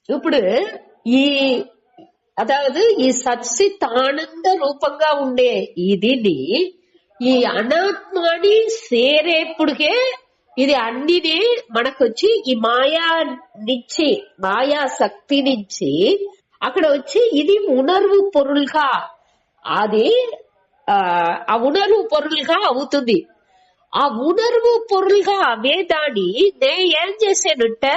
ఇప్పుడు ఈ అదావదు ఈ సచ్చిత్ ఆనంద రూపంగా ఉండే ఇదిని ఈ అనాత్మని సేరేప్పుడుకే ఇది అన్నిని మనకొచ్చి ఈ మాయా నుంచి మాయా శక్తి నుంచి అక్కడ వచ్చి ఇది ఉణర్వు పొరులుగా అది ఆ ఉణర్వు పొరులుగా అవుతుంది. ఆ ఉణర్వు పొరులుగా అవేదాన్ని నే ఏం చేశానంటే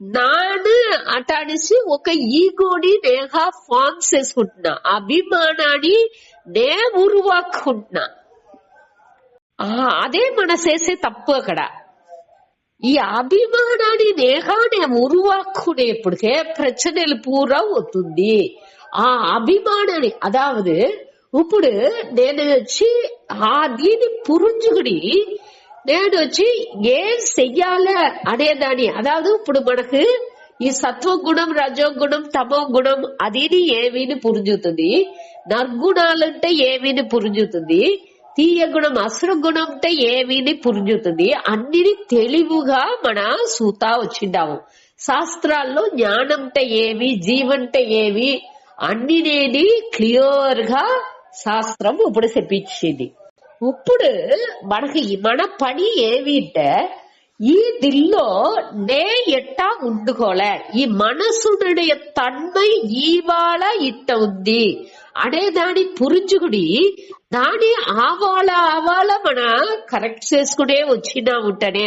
నాను అటానేసి ఒక ఈగోని నేగా ఫామ్ చేసుకుంటున్నా, అభిమానాన్ని నే ఉరువాక్కుంటున్నా. అదే మన చేసే తప్పు. అక్కడ ఈ అభిమానాన్ని నేగానే ఉరువాక్కునేప్పటికే ప్రచనలు పూరా అవుతుంది. ఆ అభిమానాన్ని అదావదు ఇప్పుడు నేను వచ్చి దీన్ని పురుంజుకుని నేను వచ్చి ఏం చెయ్యాల అనేదాన్ని అదావదు ఇప్పుడు మనకు ఈ సత్వగుణం రజోగుణం తమో గుణం అదిని ఏమీని పురుంజుతుంది, నర్గుణాలంటే ఏమీని పురుంజుతుంది, తీయ గుణం అసుర గుణం అంటే ఏమీని పురుంజుతుంది. అన్నిని తెలివిగా మన సూతా వచ్చిండాము. శాస్త్రాల్లో జ్ఞానంటే ఏమి జీవంటే ఏమి అన్నినేది క్లియర్ గా శాస్త్రం ఇప్పుడు చెప్పించింది. ఇప్పుడు మనకి మన పని ఏమింటే ఈ దిల్లో నే ఎట్టా ఉండుకోలే, ఈ మనసునుடைய తన్మై ఇవాళ ఇట్ట ఉంది అనే దాన్ని పురుంజుకుని దాన్ని ఆవాళ మన కరెక్ట్ చేసుకునే వచ్చినా ఉంటేనే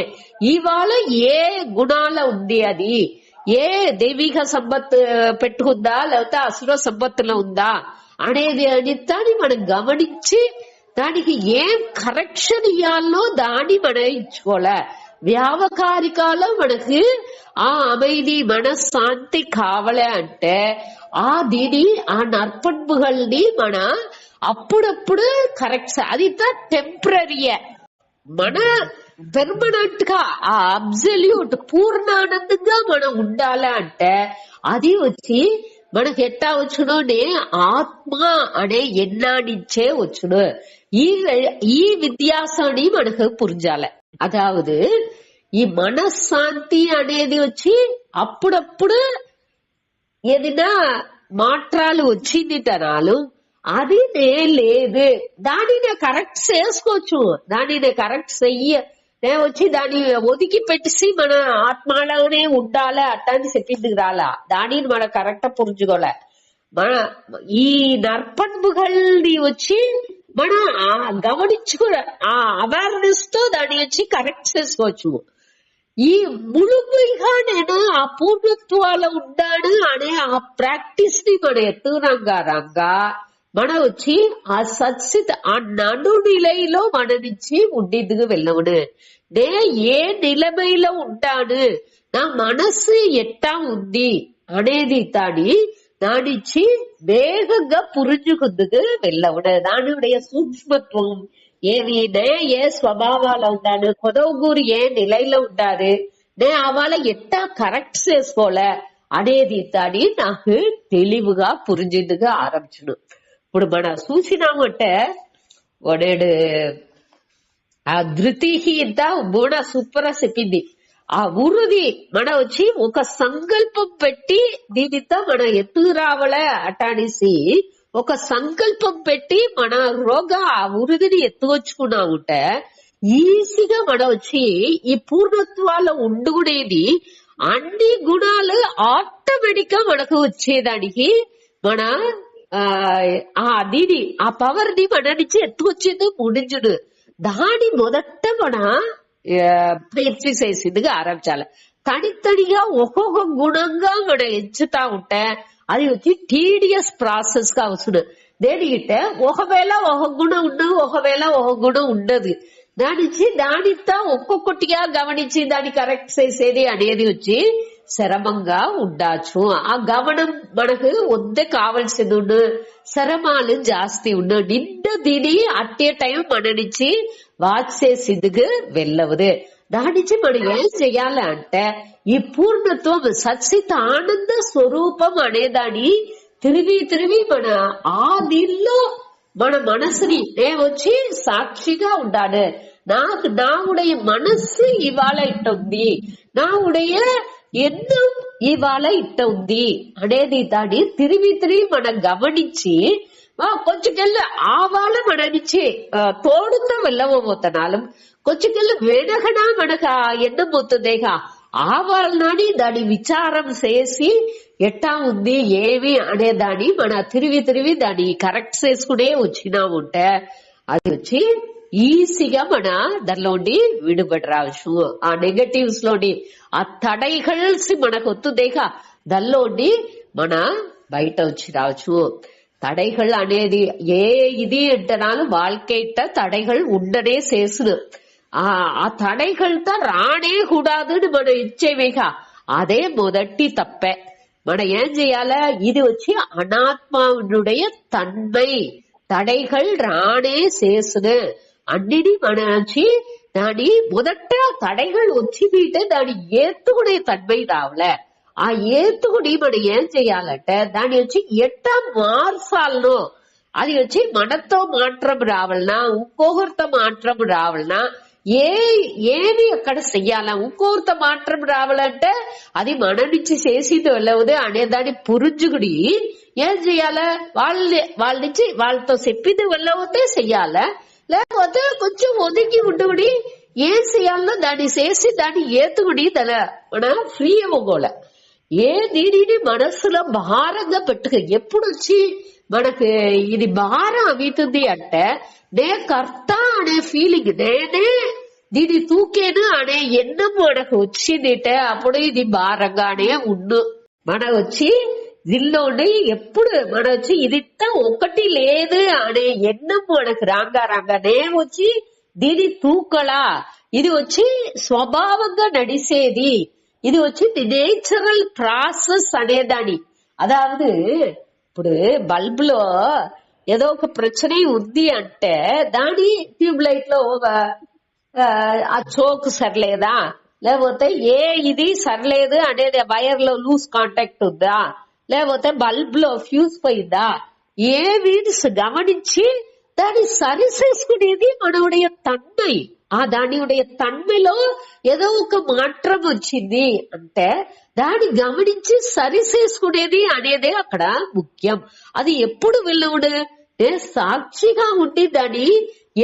ఇవాళ ఏ గుణాల ఉంది, అది ఏ దైవిక సంపత్ పెట్టుకుందా లేకపోతే అసుర సంపత్తులో ఉందా అనేది దాన్ని మనం గమనించి దానికి ఏం కరెక్షన్ ఇయ్యాలో దాన్ని మనం ఇచ్చుకోలే. వ్యావకారికాలో మనకి ఆ அமைதி మనశ్శాంతి కావాలే అంటే దీని ఆ నర్పణ్ముగల్ని మన అప్పుడప్పుడు కరెక్ట్ అది టెంపరీయే. మన పెర్మనెంట్ గా ఆ అబ్సల్యూట్ పూర్ణానందంగా మనం ఉండాలి అంటే అది వచ్చి మనకి ఎట్టా వచ్చును ఆత్మ అనే ఎన్నానించే వచ్చును. ఈ విద్యాసాన్ని మనకు పురించాలి. అదావదు ఈ మనశ్శాంతి అనేది వచ్చి అప్పుడప్పుడు ఏదైనా మాత్రాలు వచ్చింది తనాలు అది లేదు, దానిని కరెక్ట్ చేసుకోవచ్చు, దానిని కరెక్ట్ వచ్చి దాన్ని ఒదికి పెట్టేసి మన ఆత్మలోనే ఉండాలి అట్టాన్ని చెప్పింది రాలా, దానిని మన కరెక్ట్ పురుంచుకోలే. మన ఈ నర్పణ్ముగల్ని వచ్చి మనం గమనించుకుని ఆ అవేర్నెస్ తో దాన్ని వచ్చి కరెక్ట్ చేసుకోవచ్చు. ఈ ముಳುగుగా నేను ఆ పూర్ణత్వాల ఉండాడు అనే ఆ ప్రాక్టీస్ ని మన ఎత్తురంగా మన వచ్చి ఆ సత్సిత్ ఆ నడు నిலையிలో మన నుంచి ఉండిద్దుకు వెళ్ళవును. నే ఏ నిలమైలో ఉంటాను, నా మనసు ఎట్టా ఉంది అనేది దానిచ్చి వేగంగా పురుంజుకుందుకు వెళ్ళవును. దానిuடைய సూక్ష్మత్వం ఏమి, నే ఏ స్వభావాలు ఉంటాను, కొదవగూరు ఏ నిலையில ఉంటారు, నే అవాళ ఎట్టా కరెక్ట్ చేసుకోలే అనేది దాన్ని నాకు తెలివిగా పురుంజేందుకు ఆరంభించును. ఇప్పుడు మన చూసినామంటే వాడు ఆ ధృతిహి ఇంత బోడ సూపర్ చెప్పింది. ఆ ఉరుది మన వచ్చి ఒక సంకల్పం పెట్టి దీనితో మన ఎత్తుకు రావాలే అటానేసి ఒక సంకల్పం పెట్టి మన రోగ ఆ ఉరుదిని ఎత్తుకొచ్చుకున్నాముంటే ఈజీగా మన వచ్చి ఈ పూర్ణత్వాల్లో ఉండుకునేది అన్ని గుణాలు ఆటోమేటిక్ గా మనకు వచ్చేదానికి మన దీని ఆ పవర్ ని మన నుంచి ఎత్తుకొచ్చేది ముడించుడు. దాని మొదట మన ఎక్సర్సైజ్గా ఆరంభించాలి. తడితడిగా ఒక్కొక్క గుణంగా మనం ఎంచుతా ఉంటే అది వచ్చి టీడియస్ ప్రాసెస్ గా వస్తుంది. దేనికంటే ఒకవేళ ఒక గుణం ఉండదు, ఒకవేళ ఒక గుణం ఉండదు. దానితో ఒక్కొక్కటిగా గమనించి దాన్ని కరెక్ట్ చేసేది అనేది వచ్చి శ్రమంగా ఉండొచ్చు. ఆ గమనం మనకు వద్దే కావాల్సింది ఉండు, శ్రమాలు జాస్తి ఉండు. నిండు దీని అట్టే టైం మన నుంచి వాచ్ చేసేందుకు వెళ్ళవదు. దాని నుంచి మనం ఏం చెయ్యాలి అంటే ఈ పూర్ణత్వం సచ్చిత ఆనంద స్వరూపం అనేదాన్ని తిరిగి మన ఆ దీనిలో మన మనసుని వచ్చి సాక్షిగా ఉండాలి. నావుடைய మనసు ఇవాళ ఇట్టుంది, నావుடைய எண்ணம் ఇవాళ ఇట్ట ఉంది అనేది దాన్ని తిరిగి మనం గమనించి కొంచెంకెళ్ళి ఆవాళ మన నుంచి తోడుతో వెళ్ళబోతున్నాం. కొంచెంకెళ్ళి వెనకన మనకు ఎన్నబోతుందేగా ఆవాలని దాని విచారం చేసి ఎట్టా ఉంది ఏమి అనే దాన్ని మన తిరిగి దాన్ని కరెక్ట్ చేసుకునే వచ్చినాముంటే అది వచ్చి ఈజీగా మన దానిలోండి విడుబడి రావచ్చు. ఆ నెగటివ్స్ లోని ఆ తడైగల్సి మనకు వస్తుందేగా దానిలోండి మన బయట వచ్చి రావచ్చు. தடைகள் అనేది இது என்றாலும் வாழ்க்கைட்ட தடைகள் ఉండనే చేస్తును. ఆ తడైகள் தான் రానే కూడదుని మనం ఇచ్చేవేగా అదే మొదటి తప్పే. మనం ఏం చేయాల ఇది వచ్చి అనాత్మనుடைய తన్மை. తడైகள் రానే చేస్తును అన్నిటి మన వచ్చి దాని మొదట తడైகள் వచ్చి మీటే దాన్ని ఏత్తుకునే తన్மை రావల. ఆ ఏత్తుకుని మనం ఏం చేయాలంటే దాన్ని వచ్చి ఎట్టా మార్చాలనో అది వచ్చి మనతో మాత్రం రావాలనా ఇంకొకరితో మాత్రం రావాలనా ఏమి అక్కడ చెయ్యాలా ఇంకొకరితో మాత్రం రావాలంటే అది మన నుంచి చేసింది వెళ్ళవదు అనే దాన్ని పురుజుగుడి ఏం చెయ్యాలా వాళ్ళ నుంచి వాళ్ళతో చెప్పింది వెళ్ళవతే చెయ్యాలా లేకపోతే కొంచెం ఒదిగి ఉండుగుడి ఏం చెయ్యాలనో దాన్ని చేసి దాన్ని ఏతుగుడి తన మన ఫ్రీ అవ్వగోళ దీనిని మనస్సులో భారంగా పెట్టుకు ఎప్పుడు వచ్చి మనకు ఇది భారం అవుతుంది అంటే నే కర్త అనే ఫీలింగ్ నేనే దీన్ని తూకేను అనే ఎన్నం మనకు వచ్చిందిటే అప్పుడు ఇది భారంగానే ఉండు. మన వచ్చి దీనిలోని ఎప్పుడు మన వచ్చి ఇదింత ఒకటి లేదు అనే ఎన్నం మనకు రాగానే వచ్చి దీని తూకలా ఇది వచ్చి స్వభావంగా నడిసేది. ఇది వచ్చి నేచురల్ ప్రాసెస్ అనేదాని. అదావదు ఇప్పుడు బల్బ్ లో ఏదో ఒక ప్రచన ఉంది అంటే దాని ట్యూబ్ లైట్ లో ఆ చోక్ సరిలేదా లేకపోతే ఇది సరిలేదు అనేది వైర్ లో లూజ్ కాంటాక్ట్ ఉందా లేకపోతే బల్బ్ లో ఫ్యూజ్ పోయిందా ఏవి గమనించి దాన్ని సరి చేసుకునేది మనవుடைய తన్மை. ఆ దానియుடைய తన్மைలో ఏదో ఒక మాత్రం వచ్చింది అంటే దాన్ని గమనించి సరి చేసుకునేది అనేదే అక్కడ ముఖ్యం. అది ఎప్పుడు వెళ్ళవుడు సాక్షిగా ఉండి దాన్ని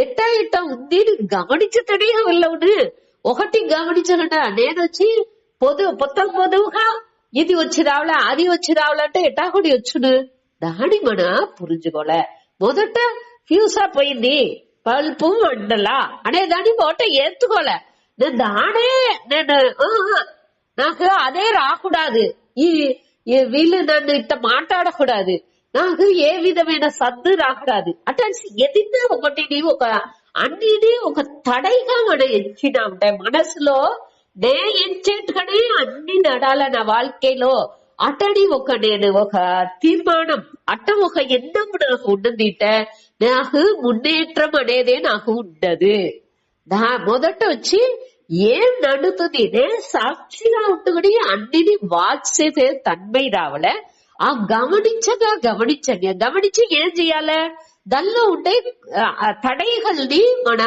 ఎట్టా ఉంది గమనించటనే వెళ్ళవుడు. ఒకటి గమనించకుండా నేనొచ్చి పొదువుగా ఇది వచ్చి రావాలా అది వచ్చి రావాలంటే ఎట్టా కూడా వచ్చును దాన్ని మన పురుజుకోలే. మొదట ఫ్యూసా పోయింది పల్పు మండలా అనే దాన్ని మొదట ఏత్తుకోలే. నేను నాకు అదే రాకూడదు వీళ్ళు నన్ను ఇట్ట మాట్లాడకూడదు నాకు ఏ విధమైన సద్దు రాకూడదు అంటే ఎదిన్నా ఒకటి ఒక అన్నిటి ఒక తడైగా మనం ఎంచినా ఉంటాయి మనసులో నే ఎంచేట్టుగానే అన్ని నడాల నా வாழ்க்கைలో అటని నేను ఒక తీర్మానం అట్ట ఒక ఎన్నం నాకు ఉన్నదింటే నాకు మున్నేట్రం అనేదే నాకు ఉండదు. మొదట వచ్చి ఏం నడుతుంది నే సాక్షిగా ఉంటుకుని అన్నిని వాచ్ చేసే తన్మై రావలే. ఆ గమనించి ఏం చెయ్యాలి దానిలో ఉండే తడైగల్ని మన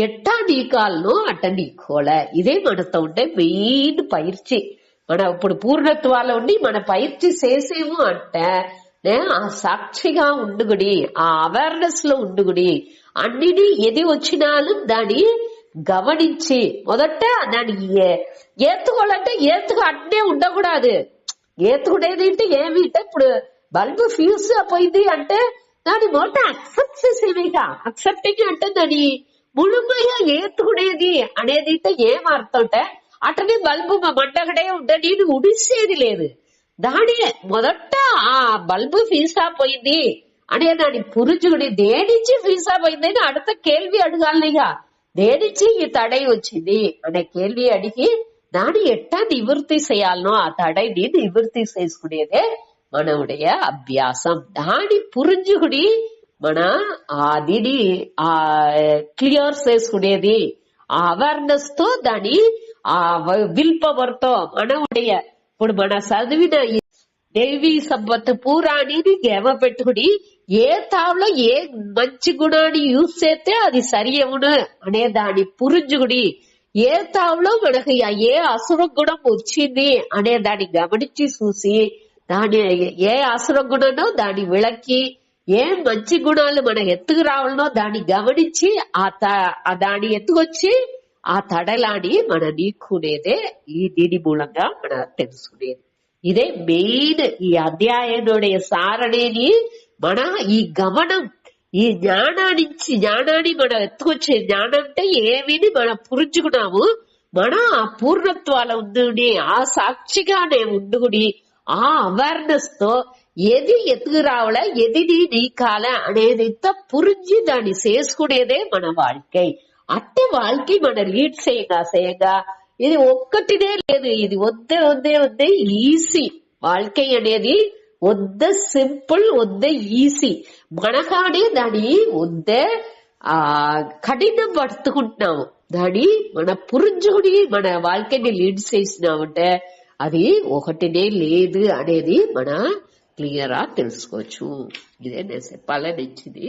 ఎట్టా నీకాలను అట్ట నీకోలే. ఇదే మనతో ఉండే మెయిన్ పైర్చి. మన ఇప్పుడు పూర్ణత్వాల ఉండి మన పైర్చి చేసేము అంటే ఆ సాక్షిగా ఉండుగుడి ఆ అవేర్నెస్ లో ఉండుగుడి అన్నిటి ఎది వచ్చినాலும் దాన్ని గమనించి మొదట దాన్ని ఏత్తుకోవాలంటే ఏత్తుకు అడ్డే ఉండకూడదు. ఏత్తుకునేది అంటే ఏమి ఇప్పుడు బల్బు ఫ్యూజ్ పోయింది అంటే దాన్ని మొదట అక్సెప్ట్ చేసేవిగా. అక్సెప్టింగ్ అంటే దాన్ని ముழுமைగా ఏత్తుకునేది అనేది ఏం అర్థం అంటే అటనే బల్బు మంటగడే ఉంటే నేను ఉడిసేది లేదు. దాని మొదట ఆ బల్బు ఫీసా పోయింది అనే దాని పురుజుడి దేనిచ్చి ఫీసా పోయింది అని அடுத்த కేள்வி అడగాలిగా. దేనిచ్చి ఈ తడై వచ్చింది అనే కేள்வி అడిగి దాన్ని ఎట్టా నివృత్తి చేయాలనో ఆ తడైని నివృత్తి చేసుకునేదే మనవుடைய అభ్యాసం. దాని పురుజుడి మన దీని ఆ క్లియర్ చేసుకునేది ఆ అవేర్నెస్ తో దాని ఆ విల్ పవర్ తో మనవుடைய ఇప్పుడు మన చదివిన దేవి సంపత్ పూరాణిని గేమ పెట్టుకుని ఏ తావులో ఏ మంచి గుణాన్ని యూజ్ చేస్తే అది సరి అవును అనే దాని పురుజుగుడి ఏతావులో మనకి ఏ అసుర గుణం వచ్చింది అనే దాన్ని గమనించి చూసి దాని ఏ అసుర గుణనో దాన్ని విளக்கி ఏ మంచి గుణాలు మన ఎత్తుకు రావాలనో దాన్ని గమనించి దాన్ని ఎత్తుకొచ్చి ఆ తడలాని మన నీక్కునేదే దీని మూలంగా మన తెలుసుకునేది. ఇదే మెయిన్ ఈ అధ్యాయనుடைய సారణేని మన ఈ గమనం, ఈ జ్ఞానాన్ని మనం ఎత్తుకొచ్చే జ్ఞానం అంటే ఏమిని మనం పురుంచుకున్నాము. మనం ఆ పూర్ణత్వాల ఉండుని, ఆ సాక్షిగానే ఉండుకుని, ఆ అవేర్నెస్ తో ఏది ఎత్తుకు రావాలా, ఎది నీకాల అనేది పురించి దాన్ని చేసుకునేదే మన வாழ்க்கை. అట్టే வாழ்க்கை మన లీడ్ చేయగా ఇది ఒక్కటినే లేదు. ఇది వద్దే ఈజీ வாழ்க்கை అనేది వద్ద సింపుల్, వద్దే ఈజీ. మనకానే దాన్ని వద్దే కఠినం పడుతుకుంటున్నాము. దాన్ని మన పురుంజుకుని మన வாழ்க்கைని లీడ్ చేసినామంటే అది ఒకటినే లేదు అనేది మన క్లియర్ గా తెలుసుకోవచ్చు. ఇదే నేను చెప్పాలని ఇచ్చింది.